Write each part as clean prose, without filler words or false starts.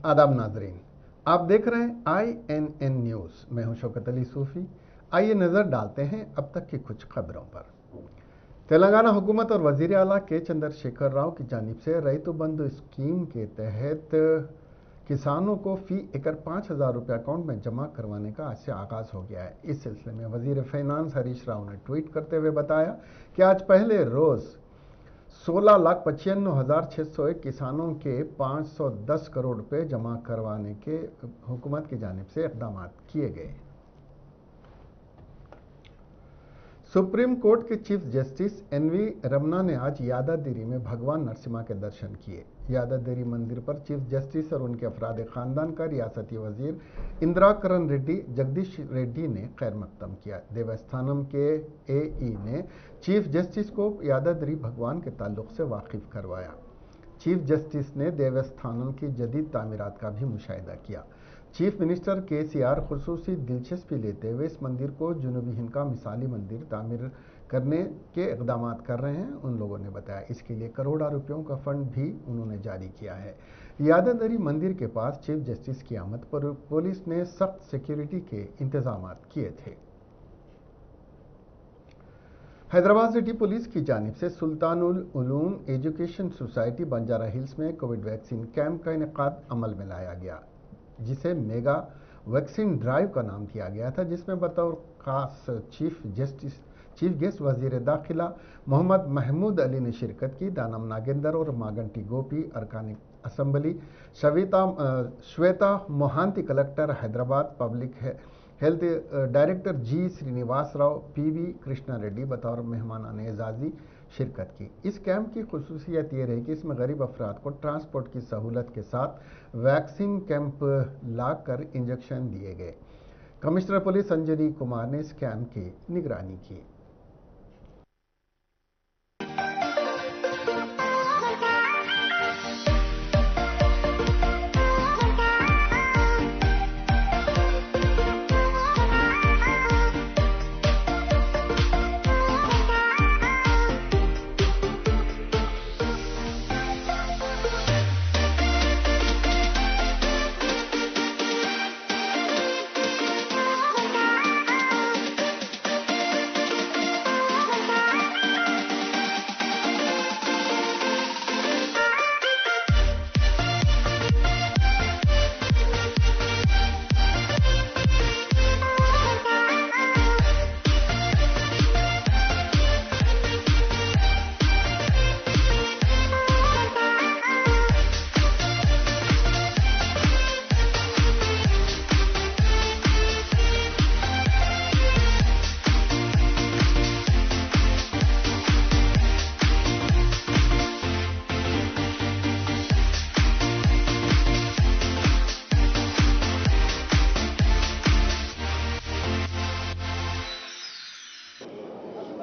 आदाब नाजरीन, आप देख रहे हैं INN न्यूज़। मैं हूं शौकत अली सूफ़ी। आइए नज़र डालते हैं अब तक की कुछ खबरों पर। तेलंगाना हुकूमत और वज़ीर आला के चंद्रशेखर राव की जानिब से रैतु बंधु स्कीम के तहत किसानों को फी एकड़ 5,000 रुपये अकाउंट में जमा करवाने का आज से आगाज़ हो गया है। इस सिलसिले में वज़ीर फाइनेंस हरीश राव ने ट्वीट करते हुए बताया कि आज पहले रोज़ 16,95,601 किसानों के 510 करोड़ रुपए जमा करवाने के हुकूमत की जानिब से इक़दाम किए गए। सुप्रीम कोर्ट के चीफ जस्टिस NV रमना ने आज यादाद्री में भगवान नरसिम्हा के दर्शन किए। यादाद्री मंदिर पर चीफ जस्टिस और उनके अफराद खानदान का रियासती वजीर इंदिराकरण रेड्डी जगदीश रेड्डी ने खैर मकदम किया। देवस्थानम के AE ने चीफ जस्टिस को यादाद्री भगवान के ताल्लुक से वाकिफ करवाया। चीफ जस्टिस ने देवस्थानम की जदीद तामीरात का भी मुशाहिदा किया। चीफ मिनिस्टर KCR खुसूसी दिलचस्पी लेते हुए इस मंदिर को जुनूबी हिंद का मिसाली मंदिर तामीर करने के इक़दाम कर रहे हैं, उन लोगों ने बताया। इसके लिए करोड़ों रुपयों का फंड भी उन्होंने जारी किया है। यादाद्री मंदिर के पास चीफ जस्टिस की आमद पर पुलिस ने सख्त सिक्योरिटी के इंतजाम किए थे। हैदराबाद सिटी पुलिस की जानिब से Sultanul Uloom education society Banjara hills में कोविड वैक्सीन कैंप का इनेकाद अमल में लाया गया, जिसे मेगा वैक्सीन ड्राइव का नाम दिया गया था, जिसमें बतौर खास चीफ गेस्ट वजीर दाखिला मोहम्मद महमूद अली ने शिरकत की। दानम नागेंदर और मागंटी गोपी अरकान assembly, Shweta Mohanty collector Hyderabad, public health director G Srinivas Rao, PV Krishna Reddy बतौर मेहमान एजाजी शिरकत की। इस कैंप की खुसूसियत ये रही कि इसमें गरीब अफराद को ट्रांसपोर्ट की सहूलत के साथ वैक्सीन कैंप लाकर इंजेक्शन दिए गए। कमिश्नर पुलिस अंजनी कुमार ने इस कैंप की निगरानी की।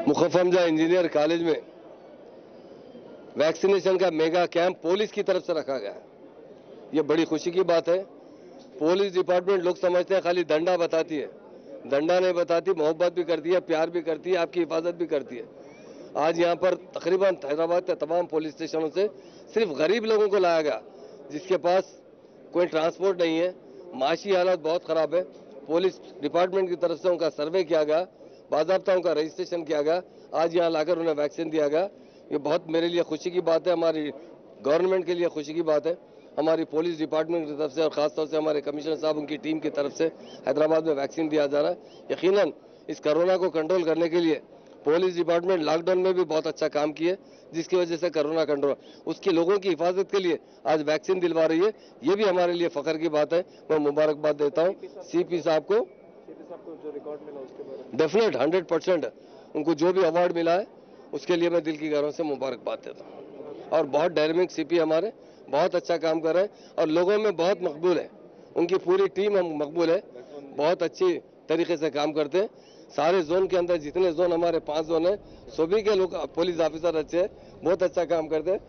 मुखफमजा इंजीनियर कॉलेज में वैक्सीनेशन का मेगा कैंप पुलिस की तरफ से रखा गया है। ये बड़ी खुशी की बात है। पुलिस डिपार्टमेंट लोग समझते हैं खाली डंडा बताती है, डंडा नहीं बताती, मोहब्बत भी करती है, प्यार भी करती है, आपकी हिफाजत भी करती है। आज यहाँ पर तकरीबन हैदराबाद के तमाम पुलिस स्टेशनों से सिर्फ गरीब लोगों को लाया गया, जिसके पास कोई ट्रांसपोर्ट नहीं है, माशी हालत बहुत ख़राब है। पुलिस डिपार्टमेंट की तरफ से उनका सर्वे किया गया, बाज़ाब्ता उनका रजिस्ट्रेशन किया गया, आज यहाँ लाकर उन्हें वैक्सीन दिया गया। ये बहुत मेरे लिए खुशी की बात है, हमारी गवर्नमेंट के लिए खुशी की बात है। हमारी पुलिस डिपार्टमेंट की तरफ से और ख़ासतौर से हमारे कमिश्नर साहब उनकी टीम की तरफ से हैदराबाद में वैक्सीन दिया जा रहा है। यकीनन इस कोरोना को कंट्रोल करने के लिए पुलिस डिपार्टमेंट लॉकडाउन में भी बहुत अच्छा काम किए, जिसकी वजह से कोरोना कंट्रोल, उसके लोगों की हिफाजत के लिए आज वैक्सीन दिलवा रही है। ये भी हमारे लिए फ़ख्र की बात है। मैं मुबारकबाद देता हूँ CP साहब को, जो रिकॉर्ड मिला उसके बारे में डेफिनेट 100% उनको जो भी अवार्ड मिला है उसके लिए मैं दिल की गहराइयों से मुबारकबाद देता हूँ। और बहुत डायनामिक CP हमारे बहुत अच्छा काम कर रहे हैं और लोगों में बहुत मकबूल है, उनकी पूरी टीम हम मकबूल है, बहुत अच्छी तरीके से काम करते हैं। सारे जोन के अंदर जितने जोन हमारे 5 जोन है, सभी के लोग पुलिस ऑफिसर अच्छे हैं, बहुत अच्छा काम करते हैं।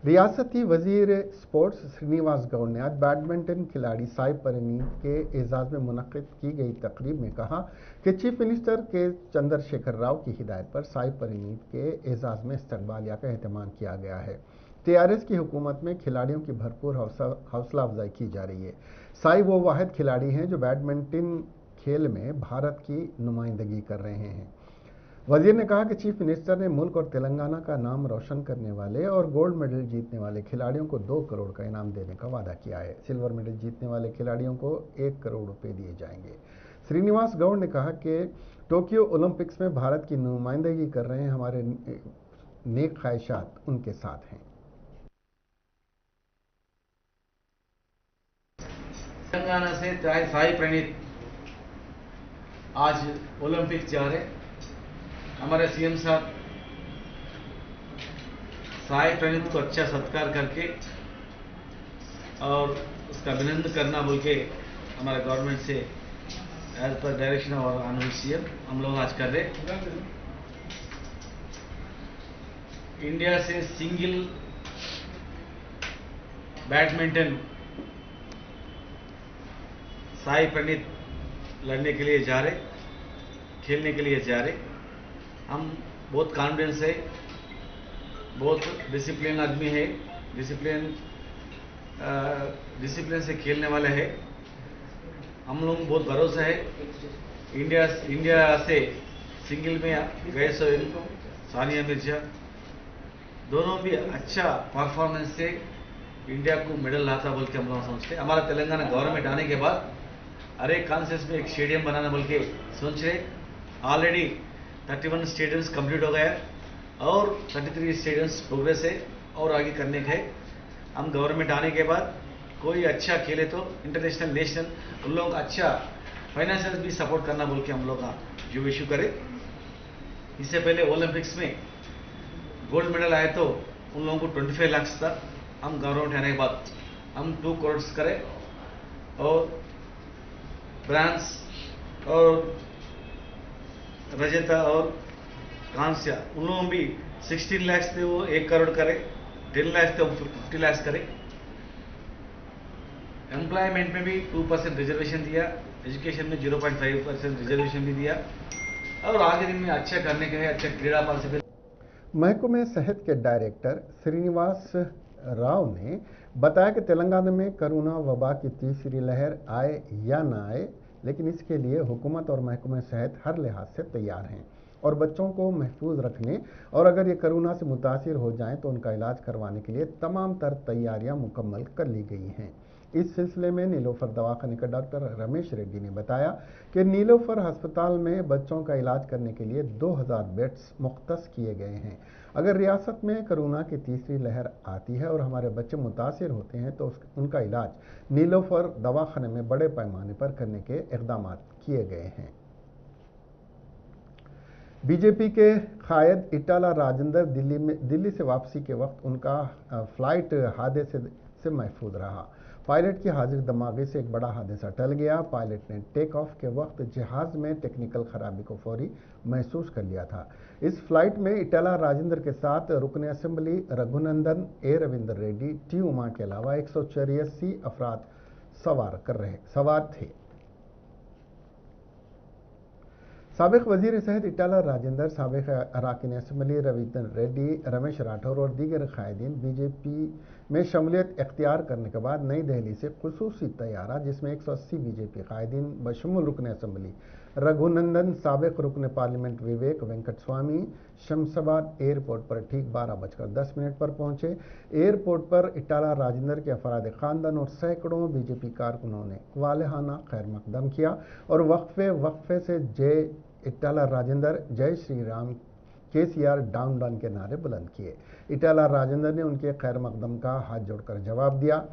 रियासती वजीर स्पोर्ट्स श्रीनिवास गौड़ ने आज बैडमिंटन खिलाड़ी साई परिनीत के एजाज में मुनक्किद की गई तकरीब में कहा कि चीफ मिनिस्टर के चंद्रशेखर राव की हिदायत पर साई परिनीत के एजाज में इस्तकबालिया का एहतमाम किया गया है। टीआरएस की हुकूमत में खिलाड़ियों की भरपूर हौसला अफजाई की जा रही है। साई वो वाहिद खिलाड़ी हैं जो बैडमिंटन खेल में भारत की नुमाइंदगी कर रहे हैं। वजीर ने कहा कि चीफ मिनिस्टर ने मुल्क और तेलंगाना का नाम रोशन करने वाले और गोल्ड मेडल जीतने वाले खिलाड़ियों को 2 करोड़ का इनाम देने का वादा किया है। सिल्वर मेडल जीतने वाले खिलाड़ियों को 1 करोड़ रुपए दिए जाएंगे। श्रीनिवास गौड़ ने कहा कि टोक्यो ओलंपिक्स में भारत की नुमाइंदगी कर रहे हैं, हमारे नेक ख्वाहिशात उनके साथ हैं। तेलंगाना से साई प्रणीत आज ओलंपिक जा रहे। हमारे सीएम साहब साई प्रणीत को अच्छा सत्कार करके और उसका अभिनंदन करना बोल के हमारे गवर्नमेंट से एज पर डायरेक्शन और ऑनरेबल सीएम हम लोग आज कर रहे। इंडिया से सिंगल बैडमिंटन साई प्रणीत लड़ने के लिए जा रहे, खेलने के लिए जा रहे। हम बहुत कॉन्फिडेंस है, बहुत डिसिप्लिन आदमी है, डिसिप्लिन से खेलने वाले हैं। हम लोग बहुत भरोसा है। इंडिया से सिंगल में गए सोहेल, सानिया मिर्जा दोनों भी अच्छा परफॉर्मेंस से इंडिया को मेडल लाता बोल के हम लोग सोचते। हमारा तेलंगाना गवर्नमेंट आने के बाद हर एक कॉन्सेंस में एक स्टेडियम बनाना बोल के सोच रहे। ऑलरेडी 31 स्टेडियम्स कंप्लीट हो गया और 33 स्टेडियम्स प्रोग्रेस है और आगे करने के है। हम गवर्नमेंट आने के बाद कोई अच्छा खेले तो इंटरनेशनल नेशनल उन लोगों का अच्छा फाइनेंशियल भी सपोर्ट करना बोल के हम लोग का जो इशू करे। इससे पहले ओलंपिक्स में गोल्ड मेडल आए तो उन लोगों को 25 लाख था। हम गवर्नमेंट आने के बाद हम 2 करोड़ करें और ब्रांज और रजता और कांस्य उन लोगों भी 16 लाख थे, वो 1 करोड़ करे। 10 लाख थे, वो 50 लाख करे। एम्प्लॉयमेंट में भी 2% रिजर्वेशन दिया, एजुकेशन में 0.5% रिजर्वेशन भी दिया और आगे दिन में अच्छा करने के है। अच्छा क्रीड़ा पॉलिसी। महकमे सेहत के डायरेक्टर श्रीनिवास राव ने बताया कि तेलंगाना में कोरोना वबा की तीसरी लहर आए या ना आए, लेकिन इसके लिए हुकूमत और महकमे सेहत हर लिहाज से तैयार हैं और बच्चों को महफूज रखने और अगर ये कोरोना से मुतासिर हो जाएं तो उनका इलाज करवाने के लिए तमाम तर तैयारियां मुकम्मल कर ली गई हैं। इस सिलसिले में नीलोफर दवाखाने का डॉक्टर रमेश रेड्डी ने बताया कि नीलोफर अस्पताल में बच्चों का इलाज करने के लिए 2000 बेड्स मुख्तस किए गए हैं। अगर रियासत में कोरोना की तीसरी लहर आती है और हमारे बच्चे मुतासिर होते हैं तो उनका इलाज नीलोफर दवाखाने में बड़े पैमाने पर करने के इक़दाम किए गए हैं। बीजेपी के कायद इटाला राजेंद्र दिल्ली से वापसी के वक्त उनका फ्लाइट हादसे से महफूज रहा। पायलट की हाजिर दमागी से एक बड़ा हादसा टल गया। पायलट ने टेक ऑफ के वक्त जहाज में टेक्निकल खराबी को फौरी महसूस कर लिया था। इस फ्लाइट में इटाला राजेंद्र के साथ रुकन असेंबली रघुनंदन, ए रविंदर रेड्डी, टी उमा के अलावा 184 अफराद सवार थे। साबिक वजीर सेहत इटाला राजेंद्र, साबिक अरकान असेंबली रविंदर रेड्डी, रमेश राठौर और दीगर कायदीन बीजेपी में शमूलियत इख्तियार करने के बाद नई दिल्ली से खुसूसी तैयारा जिसमें 180 बीजेपी कायदीन बशमूल रुकन असेंबली रघुनंदन, साबिक रुकन पार्लियामेंट विवेक वेंकट स्वामी शमशाबाद एयरपोर्ट पर ठीक 12:10 पर पहुंचे। एयरपोर्ट पर इटाला राजेंद्र के अफराद खानदान और सैकड़ों बीजेपी कारकुनों ने वालेहाना खैर मकदम किया और वक्फे से जय इटाला राजेंद्र, जय श्री राम, केसीआर डाउन डाउन के नारे बुलंद किए। इटाला राजेंद्र ने उनके खैर मकदम का हाथ जोड़कर जवाब दिया।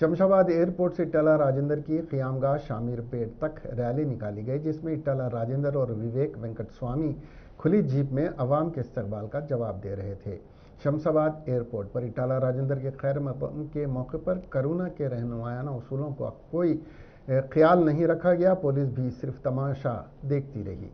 शमशाबाद एयरपोर्ट से इटाला राजेंद्र की क़यामगाह शामीरपेट तक रैली निकाली गई जिसमें इटाला राजेंद्र और विवेक वेंकट स्वामी खुली जीप में अवाम के इस्तकबाल का जवाब दे रहे थे। शमशाबाद एयरपोर्ट पर इटाला राजेंद्र के खैर मकदम के मौके पर कोरोना के रहनुमायाना उसूलों का कोई ख्याल नहीं रखा गया। पुलिस भी सिर्फ तमाशा देखती रही।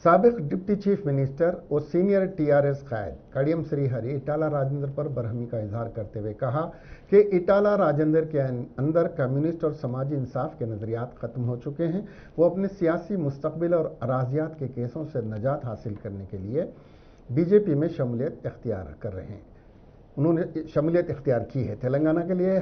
साबिक डिप्टी चीफ मिनिस्टर और सीनियर टीआरएस कायद कड़ियम श्रीहरि इटाला राजेंद्र पर बरहमी का इजहार करते हुए कहा कि इटाला राजेंद्र के अंदर कम्युनिस्ट और समाजी इंसाफ के नजरियात खत्म हो चुके हैं। वो अपने सियासी मुस्तकबिल और अराजियात के केसों से निजात हासिल करने के लिए बीजेपी में शमूलियत इख्तियार कर रहे हैं। उन्होंने शमूलियत इख्तियार की है। तेलंगाना के लिए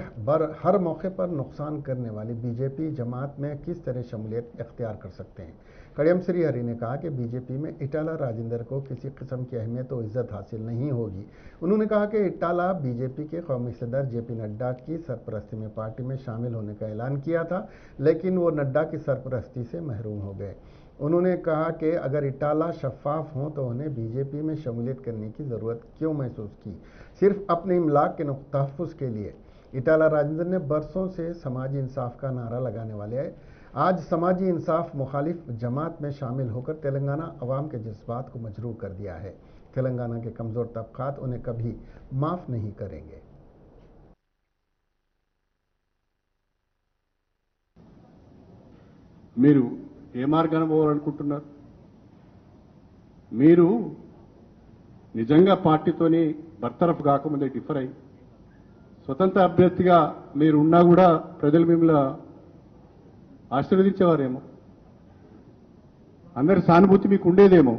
हर मौके पर नुकसान करने वाली बीजेपी जमात में किस तरह शमूलियत इख्तियार कर सकते हैं। कड़ियम श्रीहरि ने कहा कि बीजेपी में इटाला राजेंद्र को किसी किस्म की अहमियत और इज्जत हासिल नहीं होगी। उन्होंने कहा कि इटाला बीजेपी के कौमी सदर जेपी नड्डा की सरपरस्ती में पार्टी में शामिल होने का ऐलान किया था, लेकिन वो नड्डा की सरपरस्ती से महरूम हो गए। उन्होंने कहा कि अगर इटाला शफाफ हों तो उन्हें बीजेपी में शमूलियत करने की ज़रूरत क्यों महसूस की। सिर्फ अपने इमलाक के तहफ़्फ़ुज़ के लिए इटाला राजेंद्र ने बरसों से समाजी इंसाफ का नारा लगाने वाले आज समाजी इंसाफ मुखालिफ जमात में शामिल होकर तेलंगाना अवाम के जज्बात को मजरूह कर दिया है। तेलंगाना के कमज़ोर तबकात उन्हें कभी माफ़ नहीं करेंगे। మీరు ఏ మార్గాన పోవాలనుకుంటున్నారు? మీరు నిజంగా పార్టీతోని బర్తరఫ్ కాకముందే డిఫర్ అయ్యి స్వతంత్ర అభ్యర్థిగా మీరు ఉన్నా కూడా ప్రజలు మిమ్మల్ని ఆశీర్వదించేవారేమో, అందరి సానుభూతి మీకు ఉండేదేమో.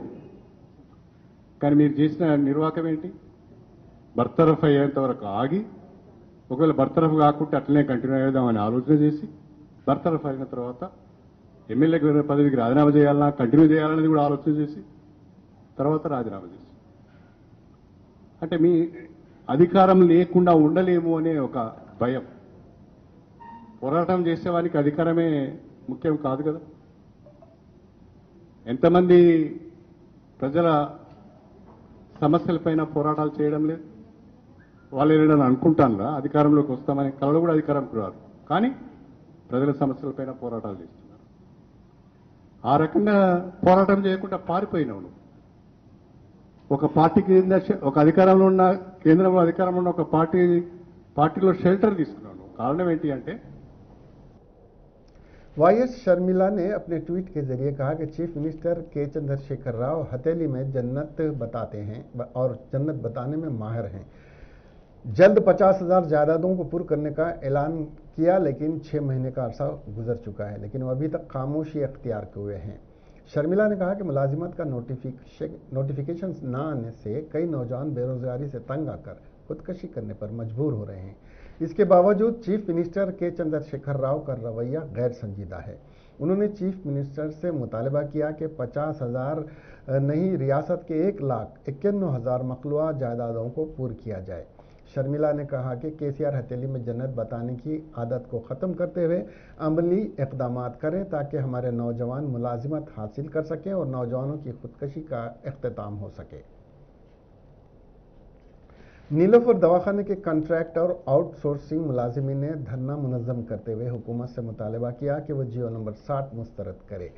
కానీ మీరు చేసిన నిర్వాహకం ఏంటి? బర్తరఫ్ అయ్యేంత వరకు ఆగి, ఒకవేళ బర్తరఫ్ కాకుంటే అట్లనే కంటిన్యూ అయ్యేదామని ఆలోచన చేసి, బర్తరఫ్ అయిన తర్వాత ఎమ్మెల్యే పదవికి రాజీనామా చేయాలన్నా కంటిన్యూ చేయాలనేది కూడా ఆలోచన చేసి తర్వాత రాజీనామా చేసి, అంటే మీ అధికారం లేకుండా ఉండలేము అనే ఒక భయం. పోరాటం చేసేవానికి అధికారమే ముఖ్యం కాదు కదా. ఎంతమంది ప్రజల సమస్యలపైన పోరాటాలు చేయడం లేదు. వాళ్ళు ఏదైనా అనుకుంటారా అధికారంలోకి వస్తామని? కలలో కూడా అధికారంకి రారు, కానీ ప్రజల సమస్యలపైన పోరాటాలు చేస్తున్నారు. ఆ రకంగా పోరాటం చేయకుండా పారిపోయినావు నువ్వు. ఒక పార్టీ కింద ఒక అధికారంలో ఉన్న కేంద్రంలో అధికారంలో ఉన్న ఒక పార్టీలో షెల్టర్ తీసుకున్నావు నువ్వు. కారణం ఏంటి అంటే वाईएस शर्मिला ने अपने ट्वीट के जरिए कहा कि चीफ मिनिस्टर के चंद्रशेखर राव हथेली में जन्नत बताते हैं और जन्नत बताने में माहिर हैं। जल्द 50,000 जायदादों को पुर करने का ऐलान किया, लेकिन 6 महीने का अरसा गुजर चुका है, लेकिन वो अभी तक खामोशी अख्तियार हुए हैं। शर्मिला ने कहा कि मुलाजिमत का नोटिफिकेशन न आने से कई नौजवान बेरोजगारी से तंग आकर खुदकशी करने पर मजबूर हो रहे हैं। इसके बावजूद चीफ मिनिस्टर के चंद्रशेखर राव का रवैया गैर संजीदा है। उन्होंने चीफ मिनिस्टर से मुतालबा किया कि 50,000 नहीं, रियासत के 1,51,000 मखलूआ जायदादों को पूर किया जाए। शर्मिला ने कहा कि केसीआर हथेली में जन्नत बताने की आदत को ख़त्म करते हुए अमली इक़दामात करें ताकि हमारे नौजवान मुलाजिमत हासिल कर सकें और नौजवानों की खुदकशी का इख्तिताम हो सके। नीलोफर दवाखाने के कॉन्ट्रैक्ट और आउटसोर्सिंग मुलाजिमीन ने धरना मुनज़्ज़म करते हुए हुकूमत से मुतालबा किया कि वह जियो नंबर 60 मुस्तरद करे।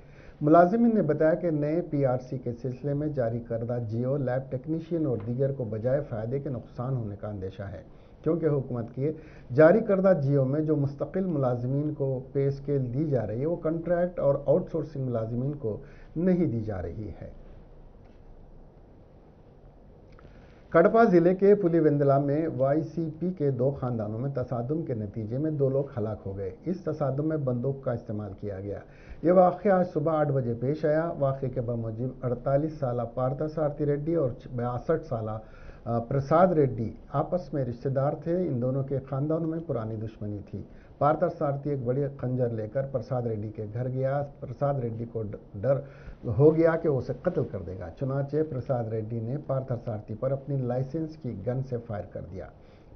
मुलाजिमीन ने बताया कि नए पीआरसी के सिलसिले में जारी करदा जियो लैब टेक्नीशियन और दीगर को बजाय फ़ायदे के नुकसान होने का अंदेशा है, क्योंकि हुकूमत की जारी करदा जियो में जो मुस्तकिल मुलाजिमीन को पे स्केल दी जा रही है वो कॉन्ट्रैक्ट और आउटसोर्सिंग मुलाजिमीन को नहीं दी जा रही है। कड़पा जिले के पुलिवेंदला में वाईसीपी के 2 खानदानों में तसादुम के नतीजे में 2 लोग हलाक हो गए। इस तसादुम में बंदूक का इस्तेमाल किया गया। यह वाक़या आज सुबह 8 बजे पेश आया। वाक़े के बमूजिब 48 साला पार्थसारथी रेड्डी और 62 साला प्रसाद रेड्डी आपस में रिश्तेदार थे। इन दोनों के खानदानों में पुरानी दुश्मनी थी। पार्थसारथी एक बड़ी खंजर लेकर प्रसाद रेड्डी के घर गया। प्रसाद रेड्डी को डर हो गया कि वो उसे कत्ल कर देगा। चुनाचे प्रसाद रेड्डी ने पार्थसारथी पर अपनी लाइसेंस की गन से फायर कर दिया।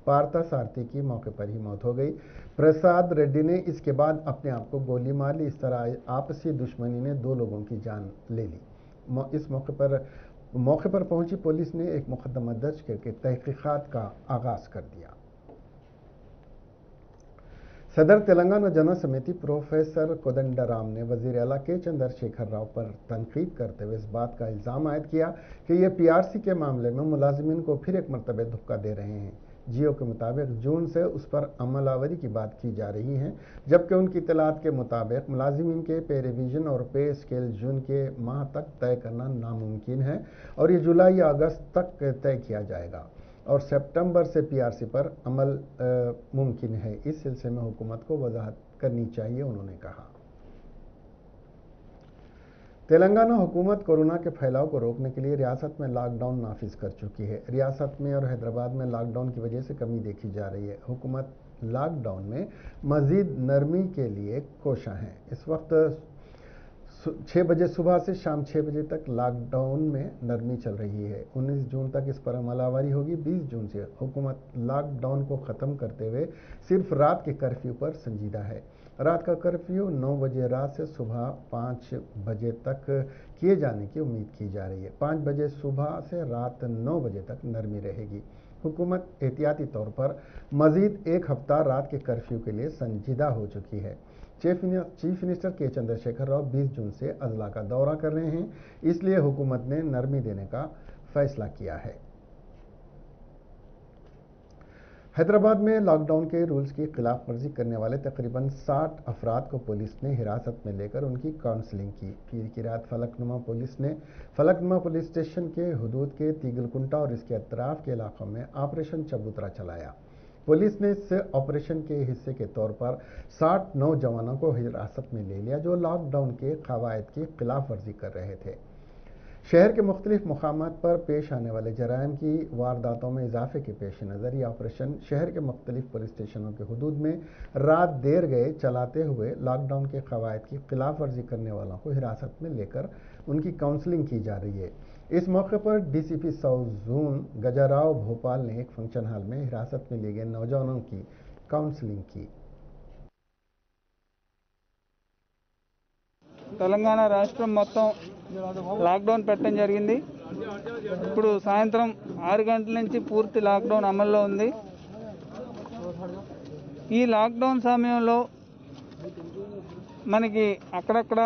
पार्थसारथी की मौके पर ही मौत हो गई। प्रसाद रेड्डी ने इसके बाद अपने आप को गोली मार ली। इस तरह आपसी दुश्मनी ने 2 लोगों की जान ले ली। इस मौके पर पहुंची पुलिस ने एक मुकदमा दर्ज करके तहकीकात का आगाज कर दिया। सदर तेलंगाना जन समिति प्रोफेसर कोदंडराम ने वजीर आला के चंद्रशेखर राव पर तनकीद करते हुए इस बात का इल्ज़ाम आयद किया कि ये पीआरसी के मामले में मुलाजिमीन को फिर एक मरतबा धोखा दे रहे हैं। जियो के मुताबिक जून से उस पर अमलावरी की बात की जा रही है, जबकि उनकी इतलात के मुताबिक मुलाजिमीन के पे रिवीजन और पे स्केल जून के माह तक तय करना नामुमकिन है और ये जुलाई या अगस्त तक तय किया जाएगा और सितंबर से पीआरसी पर अमल मुमकिन है। इस सिलसिले में हुकूमत को वजाहत करनी चाहिए, उन्होंने कहा। तेलंगाना हुकूमत कोरोना के फैलाव को रोकने के लिए रियासत में लॉकडाउन नाफिज कर चुकी है। रियासत में और हैदराबाद में लॉकडाउन की वजह से कमी देखी जा रही है। हुकूमत लॉकडाउन में मजीद नरमी के लिए कोशा है। इस वक्त 6 बजे सुबह से शाम 6 बजे तक लॉकडाउन में नरमी चल रही है। 19 जून तक इस पर अमलावरी होगी। 20 जून से हुकूमत लॉकडाउन को ख़त्म करते हुए सिर्फ रात के कर्फ्यू पर संजीदा है। रात का कर्फ्यू 9 बजे रात से सुबह 5 बजे तक किए जाने की उम्मीद की जा रही है। 5 बजे सुबह से रात 9 बजे तक नरमी रहेगी। हुकूमत एहतियाती तौर पर मजीद 1 हफ्ता रात के कर्फ्यू के लिए संजीदा हो चुकी है। चीफ मिनिस्टर के चंद्रशेखर राव 20 जून से अजला का दौरा कर रहे हैं, इसलिए हुकूमत ने नरमी देने का फैसला किया है। हैदराबाद में लॉकडाउन के रूल्स की खिलाफ वर्जी करने वाले तकरीबन 60 अफराद को पुलिस ने हिरासत में लेकर उनकी काउंसलिंग की। पीर की रात फलकनुमा पुलिस ने फलकनुमा पुलिस स्टेशन के हुदूद के तीगलकुंटा और इसके अतराफ के इलाकों में ऑपरेशन चबूतरा चलाया। पुलिस ने इस ऑपरेशन के हिस्से के तौर पर 60 नौजवानों को हिरासत में ले लिया जो लॉकडाउन के कवायद की खिलाफ वर्जी कर रहे थे। शहर के मुख्तलिफ मकामात पर पेश आने वाले जराइम की वारदातों में इजाफे के पेश नज़र यह ऑपरेशन शहर के मुख्तलिफ पुलिस स्टेशनों के हुदूद में रात देर गए चलाते हुए लॉकडाउन के कवायद की खिलाफ वर्जी करने वालों को हिरासत में लेकर उनकी काउंसलिंग की जा रही है। इस मौके पर डीसीपी साउथ जोन गजाराव भोपाल ने एक फंक्शन हॉल में हिरासत में लिए गए नौजवानों की काउंसलिंग की। తెలంగాణ రాష్ట్రం మొత్తం లాక్డౌన్ పెట్టడం జరిగింది. ఇప్పుడు సాయంత్రం 6 గంటల నుంచి పూర్తి లాక్డౌన్ అమల్లో ఉంది. ఈ లాక్డౌన్ సమయంలో మనకి అక్కడక్కడ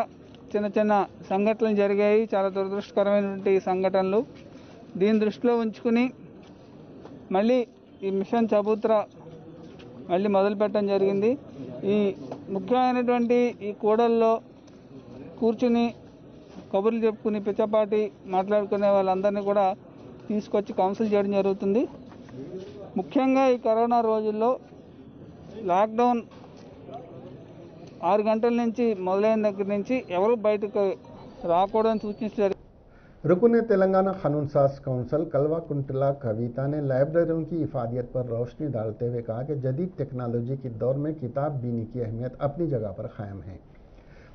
చిన్న చిన్న సంఘటనలు జరిగాయి, చాలా దురదృష్టకరమైనటువంటి సంఘటనలు. దీని దృష్టిలో ఉంచుకుని మళ్ళీ ఈ మిషన్ చబూత్రా మళ్ళీ మొదలు పెట్టడం జరిగింది. ఈ ముఖ్యమైనటువంటి ఈ కూడల్లో కూర్చుని కబుర్లు చెప్పుకుని పిచ్చపాటి మాట్లాడుకునే వాళ్ళందరినీ కూడా తీసుకొచ్చి కౌన్సిల్ చేయడం జరుగుతుంది. ముఖ్యంగా ఈ కరోనా రోజుల్లో లాక్డౌన్ 6 గంటల నుంచి మొదలైన దగ్గర నుంచి ఎవరు బయటకు రాకూడదని సూచించారు. रुकन तेलंगाना कानून साज काउंसिल कलवा कुंटला कविता ने लाइब्रेरियों की इफादियत पर रोशनी डालते हुए कहा कि जदीद टेक्नोलॉजी के दौर में किताब बीनी की अहमियत अपनी जगह पर कायम है।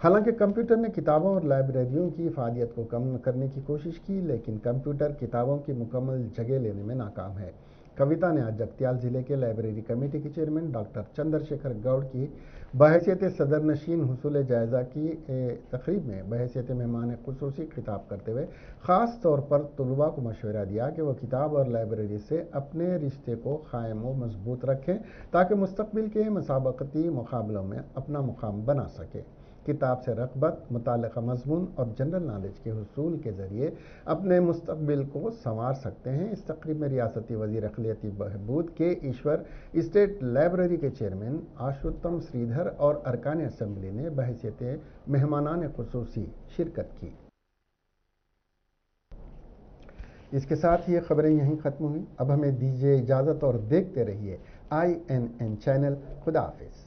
हालांकि कंप्यूटर ने किताबों और लाइब्रेरियों की इफादियत को कम करने की कोशिश की, लेकिन कंप्यूटर किताबों की मुकम्मल जगह लेने में नाकाम है। कविता ने आज जगत्याल जिले के लाइब्रेरी कमेटी के चेयरमैन डॉक्टर चंद्रशेखर गौड़ की बहैसियत सदर नशीन हुसूल जायज़ा की तकरीब में बहैसियत मेहमान खुसूसी खिताब करते हुए ख़ास तौर पर तलबा को मशवरा दिया कि वह किताब और लाइब्रेरी से अपने रिश्ते को कायम व मजबूत रखें ताकि मुस्तकबिल के मुसाबकती मुकाबलों में अपना मुकाम बना सके। किताब से रग़बत, मुताल्लिक़ा मज़मून और जनरल नॉलेज के हुसूल के ज़रिए अपने मुस्तकबिल को संवार सकते हैं। इस तकरीब में रियासती वज़ीर अक़लियती बहबूद के ईश्वर, स्टेट लाइब्रेरी के चेयरमैन आशुतम श्रीधर और अरकान असम्बली ने बहैसियत मेहमानान खुसूसी शिरकत की। इसके साथ ये खबरें यहीं ख़त्म हुई। अब हमें दीजिए इजाज़त और देखते रहिए INN चैनल। खुदा हाफ़िज़।